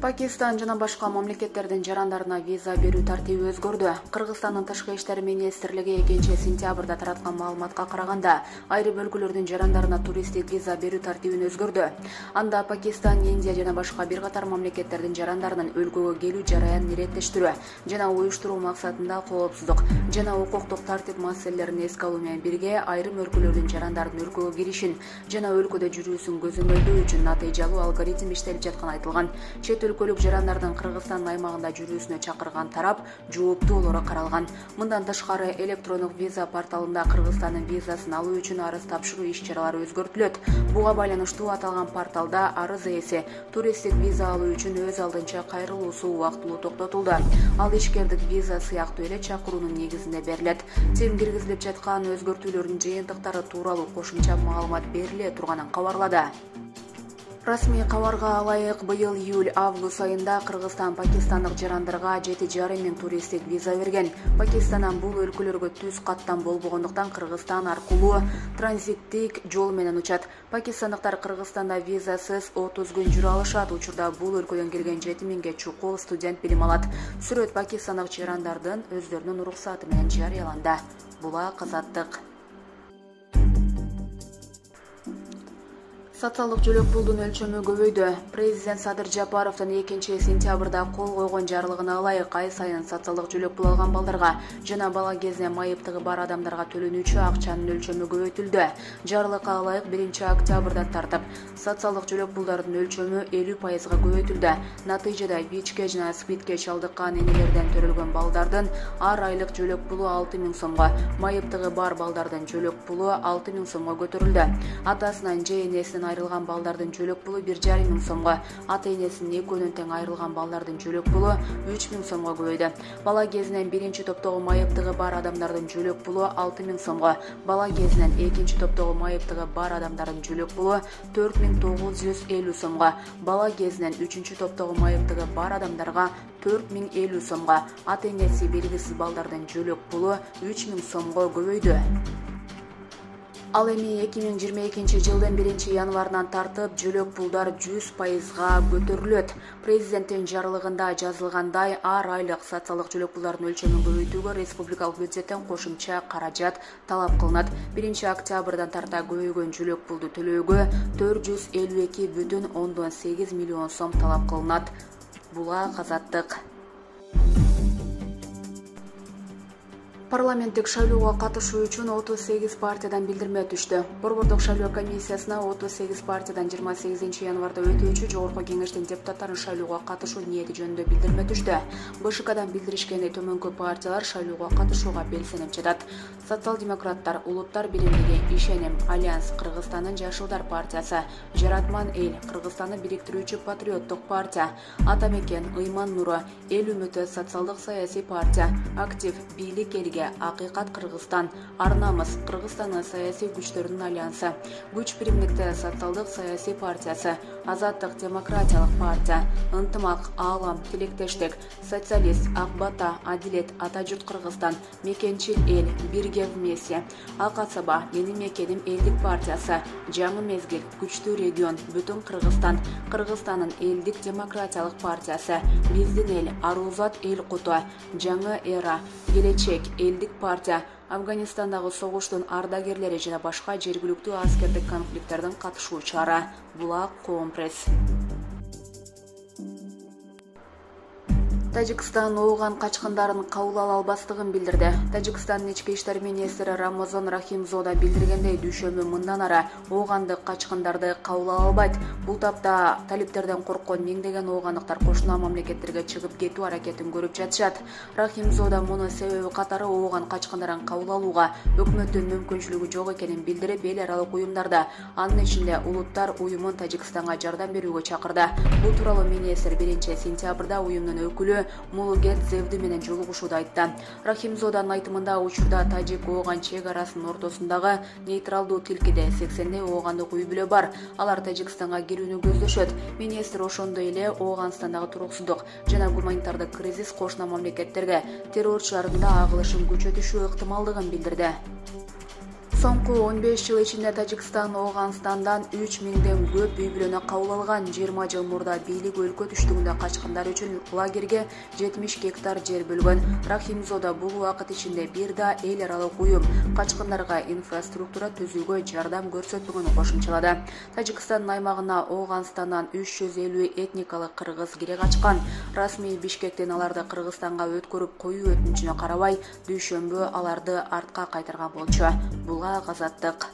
Пакистан жана башка мамлекеттердин жарандарына виза берүү тартиби өзгөрдү. Кыргызстандын тышкы иштер министрлиги 2-сентябрда тараткан маалыматка караганда, айрым өлкөлөрдүн жарандарына туристтик виза берүү тартибин өзгөрдү. Анда Пакистан, Индия жана башка бир катар мамлекеттердин жарандарынын өлкөгө келүү жараянын иреттештирүү жана уюштуруу максатында коопсуздук жана укуктук тартип маселелерин эске алуу менен бирге айрым өлкөлөрдүн жарандардын өлкөгө киришин жана өлкөдө жүрүүсүн көзөмөлдөө үчүн натыйжалуу алгоритм иштелип жатканы айтылган. Чет өлкөлүк жарандардын Кыргызстан аймагында жүрүүсүнө чакырган тарап жооптуулары каралган. Мындан тышкары электрондук виза порталында Кыргызстандын визасын алуу үчүн арыз тапшыруу иш-чаралары өзгөртүлөт. Буга байланыштуу аталган порталда арыз ээси туристтик виза алуу үчүн өз алдынча кайрылуусу убактылуу токтотулду. Ал ишкердик виза сыяктуу эле чакыруунун негизинде берилет. Тем киргизилип жаткан өзгөртүүлөрдүн жыйынтыктары тууралуу кошумча маалымат бериле турганын кабарлады. Расмий кабарга ылайык быйыл июль-август айында Кыргызстан пакистандык жарандарга 7,5 миң туристтик виза берген. Пакистандан бул өлкөлөргө түз каттам болбогондуктан Кыргызстан аркылуу транзиттик жол менен учат. Пакистандыктар Кыргызстанда визасыз 30 күн жүрө алышат. Учурда бул өлкөдөн келген 7 миңге чукул студент билим алат. Сүрөт пакистандык жарандардын өздөрүнүн уруксаты менен жарыяланды. Булак Азаттык. Социалдык жөлөк пулдун өлчөмү көбөйдү. Президент Садыр Жапаровдун 2-сентябрда кол койгон жарлыгына ылайык ай сайын социалдык жөлөк пул алган балдарга жана бала кезинен майыптыгы бар адамдарга төлөнүүчү акчанын өлчөмү көбөйтүлдү. Жарлыкка ылайык 1-октябрдан тартып социалдык жөлөк пулдардын өлчөмү 50%га көбөйтүлдү. Натыйжада ВИЧке жана СПИДке чалдыккан энелерден төрөлгөн балдардын ар айлык жөлөк пулу 6 миң сомго, майыптыгы бар балдардын жөлөк пулу 6 миң сомго көтөрүлдү. Атасынан же энесинен айрылган балдардын жөлөк пулу 1,5 миң сомго, ата энесинин экөөнөн тең айрылган балдардын жөлөк пулу 3 миң сомго көбөйдү. Бала кезинен биринчи топтогу майыптыгы бар адамдардын жөлөк пулу 6 миң сомго, бала кезинен экинчи топтогу майыптыгы бар адамдардын жөлөк пулу 4,950 сомго, бала кезинен үчүнчү топтогу майыптыгы бар адамдарга 4,050 сомго, ата энеси белгисиз балдардын жөлөк пулу 3 миң сомго көбөйдү. Ал эми 2022 жылдын 1-январынан тартып жөлөк пулдар 100%га көтөрүлөт. Президенттин жарлыгында жазылгандай, ар айлык социалдык жөлөк пулдардын өлчөмүн көбөйтүүгө республикалык бюджеттен кошумча каражат талап кылынат. 1-октябрдан тарта көбөйгөн жөлөк пулду төлөөгө 452,8 миллион сом талап кылынат. Булак Азаттык. Парламенттик шайлоого катышуу үчүн 38 партиядан билдирме түштү. Борбордук шайлоо комиссиясына 38 партиядан 28 январда өтүүчү жогорку кеңештин депутаттарын шайлоого катышуу ниети жөнүндө билдирме түштү. БШКдан билдиришкендей төмөнкү партиялар шайлоого катышууга белсенип жатат. Социал-демократтар, Улуттар биримдиги, Ишеним, Альянс, Кыргызстандын Жашылдар партиясы, Жаратман эл, Кыргызстанды бириктирүүчү патриоттук партия, Ата мекен, Ыйман нуру, Эл үмүтү социалдык саясий партия, Актив, Бийлик элге, Акыйкат Кыргызстан, Арнамыз, Кыргызстандын саясий күчтөрүнүн альянсы, Күч биримдикте социалдык саясий партиясы, Азаттык демократиялык партия, Ынтымак, Аалам, Тилектештик, Социалист, Ак бата, Адилет, Ата журт Кыргызстан, Мекенчил эл, Бирге вместе, Ак асаба, Менин мекеним элдик партиясы, Жаңы мезгил, Күчтүү регион, Бүтүн Кыргызстан, Кыргызстандын элдик демократиялык партиясы, Биздин эл, Арузат эл куту, Жаңы эра, Келечек элдик партия, Афганистандагы согуштун ардагерлери жана башка жергиликтүү аскердик конфликттердин катышуучулары. Булак Компресс. Тажикстан ооган качкындарын кабыл ала албастыгын билдирди. Тажикстандын ички иштер министри Рамазан Рахимзода билдиргендей, дүйшөмбү мындан ара оогандык качкындарды кабыл ала албайт. Бул тапта талиптерден корккон миңдеген оогандыктар кошуна мамлекеттерге чыгып кетүү аракетин көрүп жатышат. Рахимзода мунун себеби катары ооган качкындарын кабыл алууга өкмөттүн мүмкүнчүлүгү жок экенин билдирип, эл аралык уюмдарда, анын ичинде Улуттар уюмун Тажикстанга жардам берүүгө чакырды. Бул тууралуу министр 1-сентябрда уюмдун өкүлү Мулугет Зевди менен жолугушууда айтты. Рахимзоданын айтымында, учурда тажик ооган чек арасынын ортосундагы нейтралдуу тилкеде 80 оогандык үй бүлө бар. Алар Тажикстанга кирүүнү көздөшөт. Министр ошондой эле Ооганстандагы туруксуздук жана гуманитардык кризис кошуна мамлекеттерге террорчулардын да агылышын күчөтүшү ыктымалдыгын билдирди. Соңку 15 жыл ичинде Тажикстан Ооганстандан 3000ден көп үй бүлөнү кабыл алган. 20 жыл мурда бийлик өлкө түштүгүндө качкындар үчүн лагерге 70 гектар жер бөлгөн. Рахимзода бул убакыт ичинде бир да эл аралык уюм качкындарга инфраструктура түзүүгө жардам көрсөтпөгөнү кошумчалады. Тажикстандын аймагына Ооганстандан 350 этникалык кыргыз кире качкан. Расмий Бишкектен аларды Кыргызстанга өткөрүп коюу өтүнүчүнө карабай, дүйшөмбү аларды артка кайтарган болчу. Булга Азаттык.